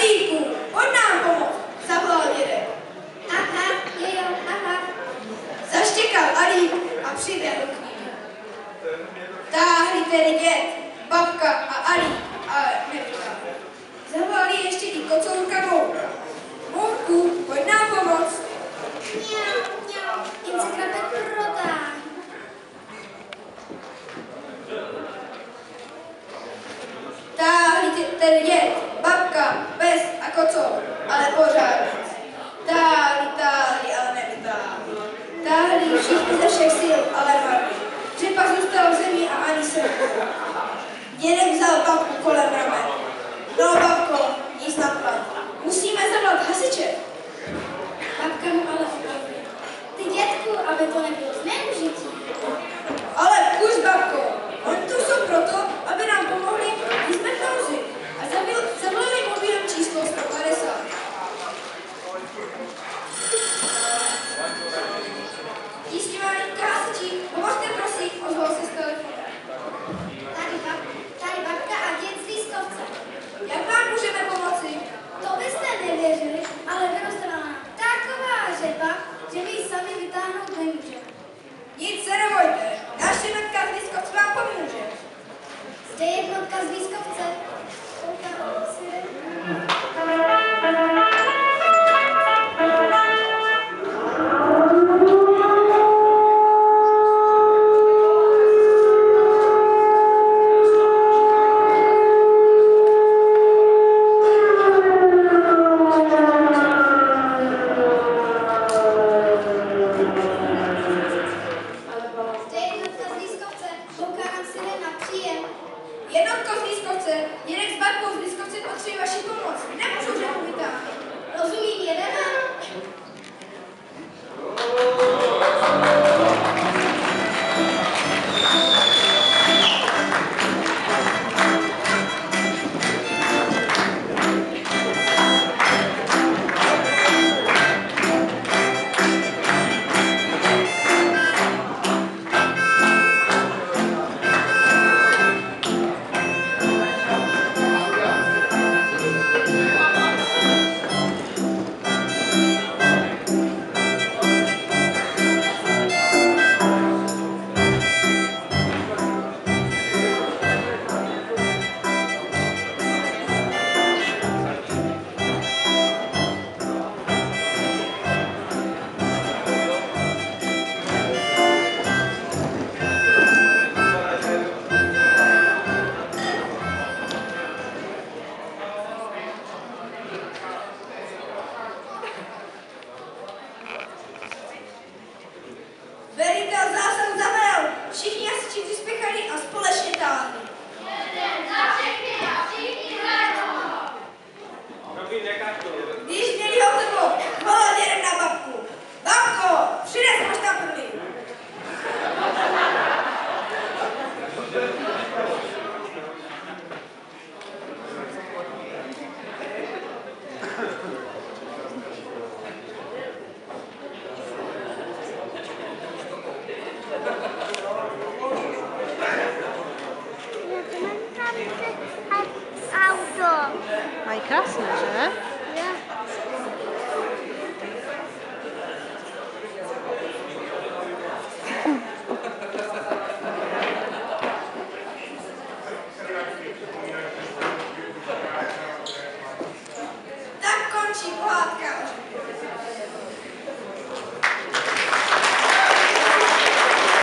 Alíku, pojď nám pomoct, zavolal dědek. Aha, jo, aha. Zaštěkal Alík a přiběhl k ním. Táhli tedy děd, babka a Alík, ale nevytáhli. Zavolali ještě i kocourka Mouka. Mouku, pojď nám pomoct. Mňau, mňau, jen se krapek protáhl. Táhli tedy děd, babka, pes a kocour, ale pořád nic. Táhli, ale nevytáhli. Táhli všichni ze všech sil, ale marně. Řepa zůstala v zemi a ani se nepohla. Dědek vzal babku kolem ramen. No, babko, nic naplat. Musíme zavolat hasiče. Babka mu ale opravuje. Ty dětku, aby to nebylo zneužití. Ale už, babko, oni tu jsou proto, aby nám pomohli, když jsme v nouzi. A zavolali mobilem číslo 150. Tísňování hasiči, pomožte prosím, ozval se z telefonu. Tady babka a dět z Lískovce. Jak vám můžeme pomoci? To byste nevěřili, ale vyrostla nám taková řepa, že my ji sami vytáhnout nemůžeme. Nic se nebojte, náš jednotka z Lískovce vám pomůže. Zde je jednotka z Lískovce. Jednotko z Lískovce, dědek s babkou z Lískovce potřebují vaši pomoc. Nemůžu řepu vytáhnout. Rozumím, jedeme. Velitel zásahu zavelel. Všichni hasiči přispěchali a společně táhli. Jeden za všechny a všichni za jednoho. Když měli hotovo, volal dědek na babku. Babko, přines poštaprny. Auto. Mají krásné, že? Jo. Tak končí pohádka.